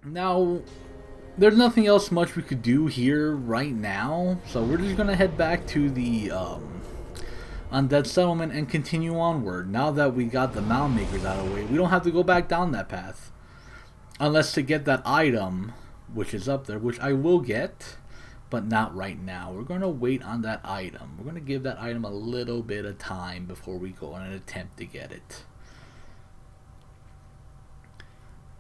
Now, there's nothing else much we could do here right now, so we're just gonna head back to the Undead Settlement and continue onward. Now that we got the Mound Makers out of the way, we don't have to go back down that path. Unless to get that item, which is up there, which I will get, but not right now. We're going to wait on that item. We're going to give that item a little bit of time before we go on an attempt to get it.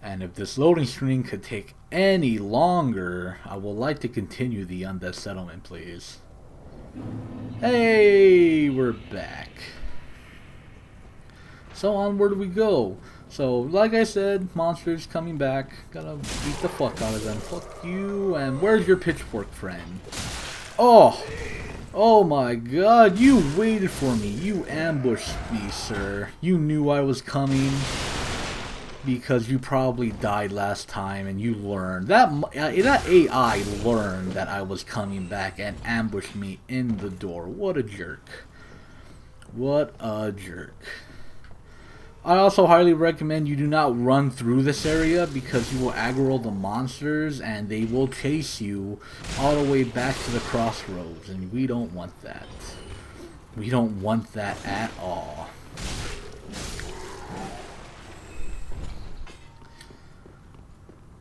And if this loading screen could take any longer, I would like to continue the Undead Settlement, please. Hey, we're back. So onward we go. So, like I said, monsters coming back. Gotta beat the fuck out of them. Fuck you, and where's your pitchfork friend? Oh! Oh my god, you waited for me. You ambushed me, sir. You knew I was coming. Because you probably died last time and you learned. That AI learned that I was coming back and ambushed me in the door. What a jerk. What a jerk. I also highly recommend you do not run through this area because you will aggro the monsters and they will chase you all the way back to the crossroads, and we don't want that. We don't want that at all.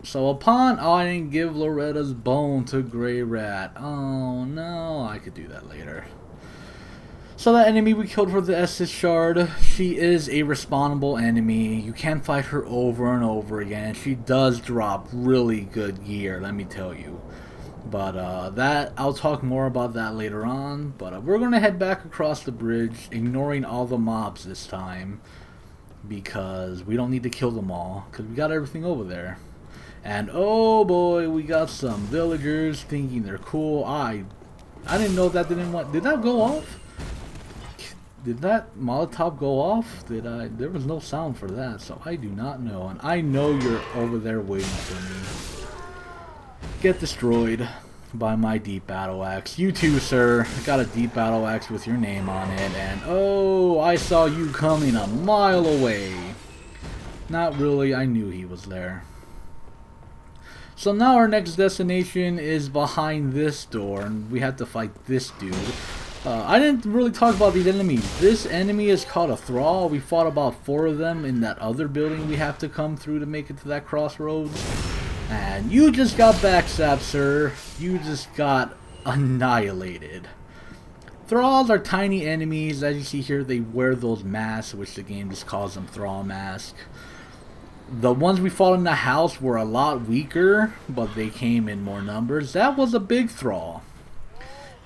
So upon, oh, I didn't give Loretta's bone to Grey Rat. Oh no, I could do that later. So that enemy we killed for the Estus Shard, she is a respawnable enemy. You can fight her over and over again. She does drop really good gear, let me tell you. But that, I'll talk more about that later on. But we're going to head back across the bridge, ignoring all the mobs this time. Because we don't need to kill them all, because we got everything over there. And oh boy, we got some villagers thinking they're cool. I didn't know that didn't want, did that go off? Did that Molotov go off? There was no sound for that, so I do not know. And I know you're over there waiting for me. Get destroyed by my deep battle axe. You too, sir. I got a deep battle axe with your name on it, and oh, I saw you coming a mile away. Not really, I knew he was there. So now our next destination is behind this door, and we have to fight this dude. I didn't really talk about these enemies. This enemy is called a Thrall. We fought about 4 of them in that other building we have to come through to make it to that crossroads. And you just got backstabbed, sir. You just got annihilated. Thralls are tiny enemies. As you see here, they wear those masks, which the game just calls them Thrall Mask. The ones we fought in the house were a lot weaker, but they came in more numbers. That was a big Thrall.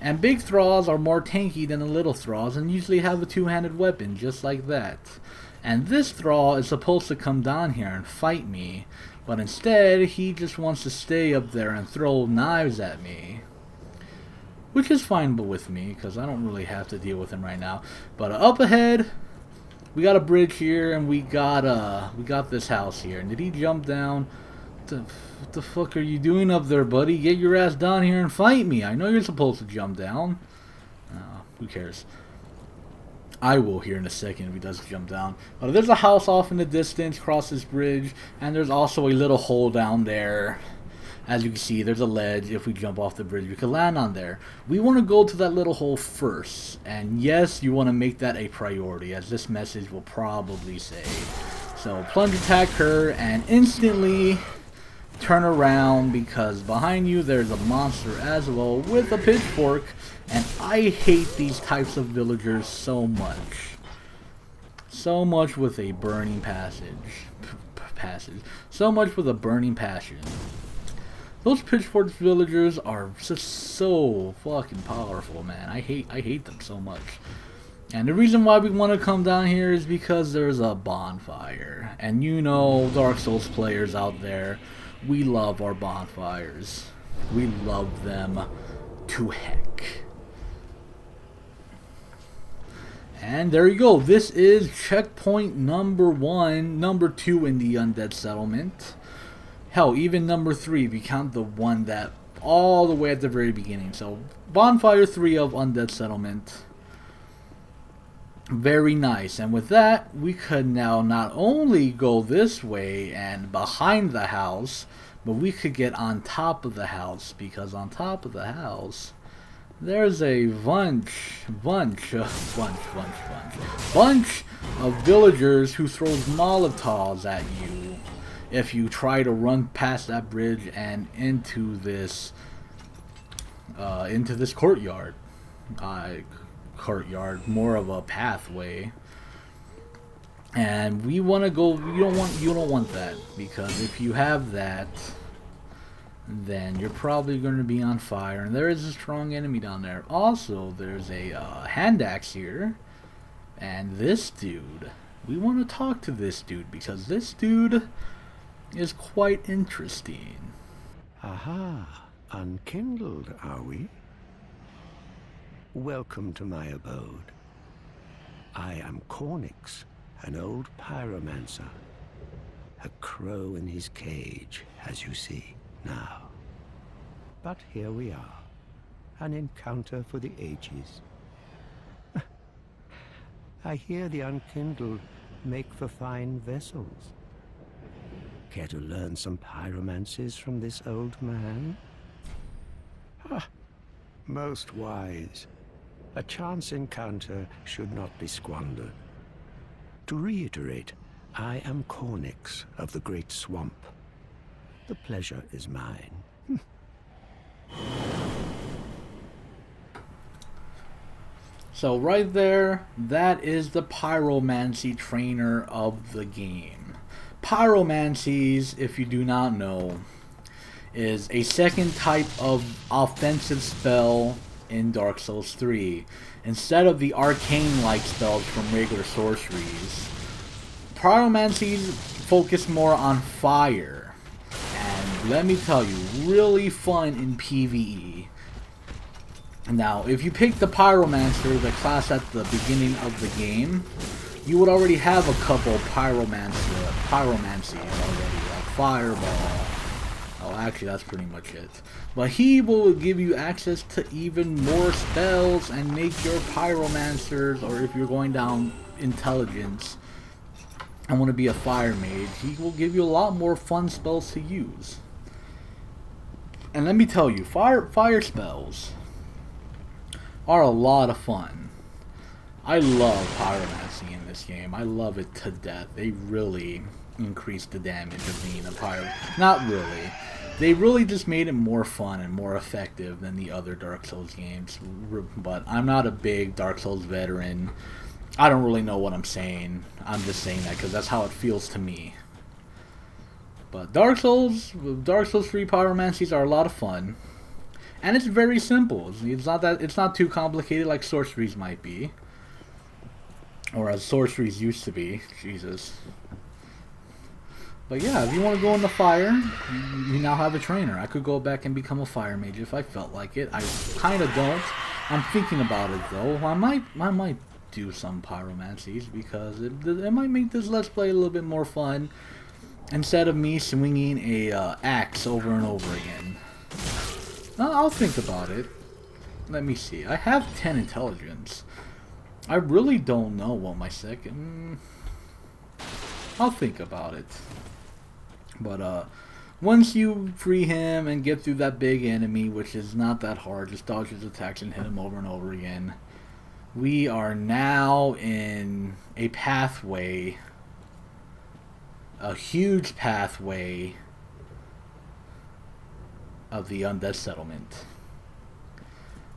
And big Thralls are more tanky than the little Thralls and usually have a two-handed weapon, just like that. And this Thrall is supposed to come down here and fight me, but instead he just wants to stay up there and throw knives at me. Which is fine with me, because I don't really have to deal with him right now. But up ahead, we got a bridge here, and we got this house here. And did he jump down? What the fuck are you doing up there, buddy? Get your ass down here and fight me. I know you're supposed to jump down. Who cares? I will here in a second if he does jump down. But there's a house off in the distance, across this bridge, and there's also a little hole down there. As you can see, there's a ledge. If we jump off the bridge, we can land on there. We want to go to that little hole first. And yes, you want to make that a priority, as this message will probably say. So plunge attack her, and instantly turn around, because behind you there's a monster as well with a pitchfork, and I hate these types of villagers so much. So much with a burning so much with a burning passion. Those pitchfork villagers are just so fucking powerful, man. I hate them so much. And the reason why we want to come down here is because there's a bonfire. And you know, Dark Souls players out there, we love our bonfires. We love them to heck. And there you go. This is checkpoint number 1, number 2 in the Undead Settlement. Hell, even number 3 if you count the one that all the way at the very beginning. So, bonfire 3 of Undead Settlement. Very nice. And with that, we could now not only go this way and behind the house, But we could get on top of the house, because on top of the house there's a bunch of villagers who throws Molotovs at you if you try to run past that bridge and into this courtyard. More of a pathway. And we want to go. You don't want that, because if you have that, then you're probably going to be on fire, and there is a strong enemy down there. Also, there's a hand axe here, and this dude. We want to talk to this dude, because this dude is quite interesting. Aha, unkindled, are we? Welcome to my abode. I am Cornix, an old pyromancer. A crow in his cage, as you see now. But here we are, an encounter for the ages. I hear the unkindled make for fine vessels. Care to learn some pyromancies from this old man? Most wise. A chance encounter should not be squandered. To reiterate, I am Cornix of the Great Swamp. The pleasure is mine. So right there, that is the pyromancy trainer of the game. Pyromancies, if you do not know, is a second type of offensive spell in Dark Souls 3. Instead of the arcane-like spells from regular sorceries, pyromancies focus more on fire. And let me tell you, really fun in PvE. Now, if you pick the Pyromancer, the class at the beginning of the game, you would already have a couple pyromancies already, like Fireball. Oh, actually, that's pretty much it. But he will give you access to even more spells and make your Pyromancers, or if you're going down intelligence and want to be a fire mage, he will give you a lot more fun spells to use. And let me tell you, fire spells are a lot of fun. I love pyromancy in this game. I love it to death. They really increased the damage of being a pyro. Not really. They really just made it more fun and more effective than the other Dark Souls games. But I'm not a big Dark Souls veteran. I don't really know what I'm saying. I'm just saying that because that's how it feels to me. But Dark Souls 3 pyromancies are a lot of fun. And it's very simple. It's not too complicated like sorceries might be. Or as sorceries used to be. Jesus. But yeah, if you want to go in the fire, you now have a trainer. I could go back and become a fire mage if I felt like it. I kind of don't. I'm thinking about it though. I might do some pyromancies because it might make this Let's Play a little bit more fun. Instead of me swinging a axe over and over again. I'll think about it. Let me see. I have 10 intelligence. I really don't know what my second... I'll think about it. But once you free him and get through that big enemy, which is not that hard, just dodge his attacks and hit him over and over again, we are now in a pathway, a huge pathway of the Undead Settlement.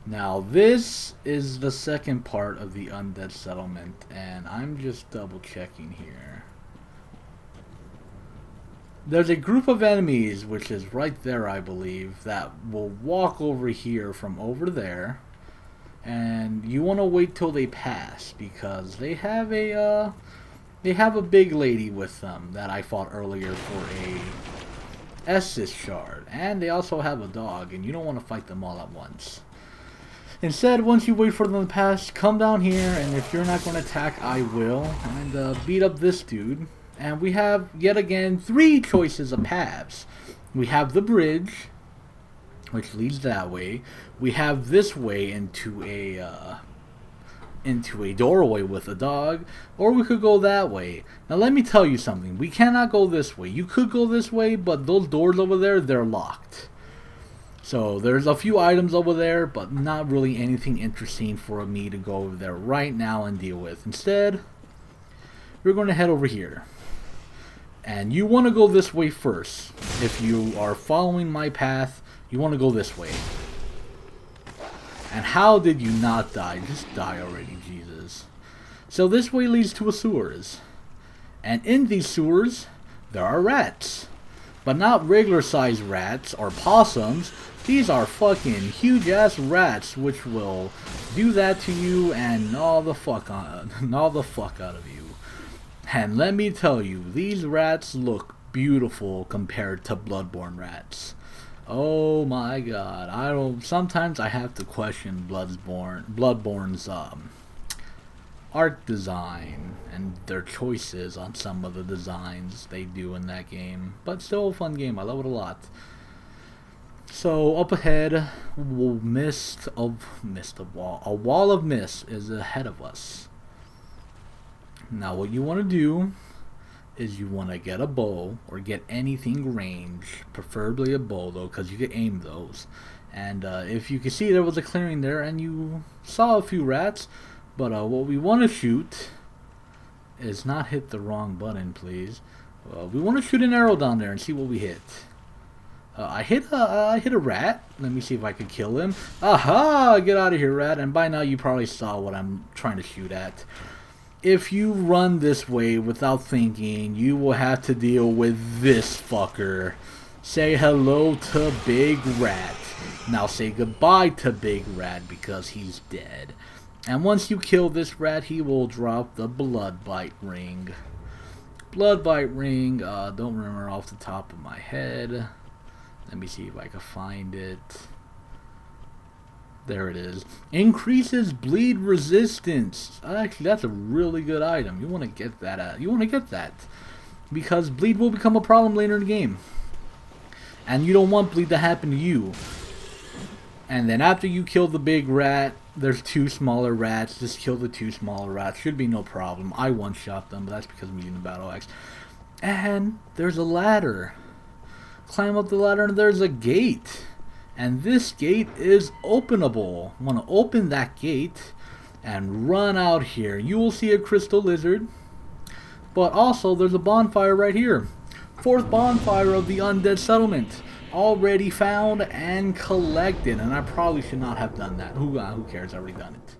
Now this is the second part of the Undead Settlement, and I'm just double checking here. There's a group of enemies, which is right there I believe, that will walk over here from over there, and you want to wait till they pass because they have a big lady with them that I fought earlier for a Estus shard, and they also have a dog, and you don't want to fight them all at once. Instead, once you wait for them to pass, come down here, and if you're not going to attack, I will, and beat up this dude. And we have, yet again, 3 choices of paths. We have the bridge, which leads that way. We have this way into a into a doorway with a dog, or we could go that way. Now let me tell you something, we cannot go this way. You could go this way, but those doors over there, they're locked. So there's a few items over there, but not really anything interesting for me to go over there right now and deal with. Instead, we're going to head over here. And you want to go this way first. If you are following my path, you want to go this way. And how did you not die? Just die already, Jesus. So this way leads to a sewers. And in these sewers, there are rats. But not regular sized rats or possums. These are fucking huge ass rats which will do that to you and gnaw the fuck out of you. And let me tell you, these rats look beautiful compared to Bloodborne rats. Oh my god, sometimes I have to question Bloodborne's art design and their choices on some of the designs they do in that game. But still a fun game, I love it a lot. So up ahead, a wall of mist is ahead of us. Now what you want to do is you want to get a bow or get anything range, preferably a bow though, because you can aim those. And if you can see, there was a clearing there and you saw a few rats, but what we want to shoot is not hit the wrong button, please. We want to shoot an arrow down there and see what we hit. I hit a rat. Let me see if I can kill him. Aha! Get out of here, rat. And by now you probably saw what I'm trying to shoot at. If you run this way without thinking, you will have to deal with this fucker. Say hello to Big Rat. Now say goodbye to Big Rat because he's dead. And once you kill this rat, he will drop the blood bite ring. Blood bite ring, don't remember off the top of my head. Let me see if I can find it. There it is. Increases bleed resistance. Actually, that's a really good item. You want to get that. You want to get that because bleed will become a problem later in the game, and you don't want bleed to happen to you. And then after you kill the big rat, there's two smaller rats. Just kill the two smaller rats. Should be no problem. I one-shot them, but that's because I'm using the battle axe. And there's a ladder. Climb up the ladder, and there's a gate. And this gate is openable. I want to open that gate and run out here. You will see a crystal lizard. But also, there's a bonfire right here. Fourth bonfire of the Undead Settlement. Already found and collected. And I probably should not have done that. Who cares? I've already done it.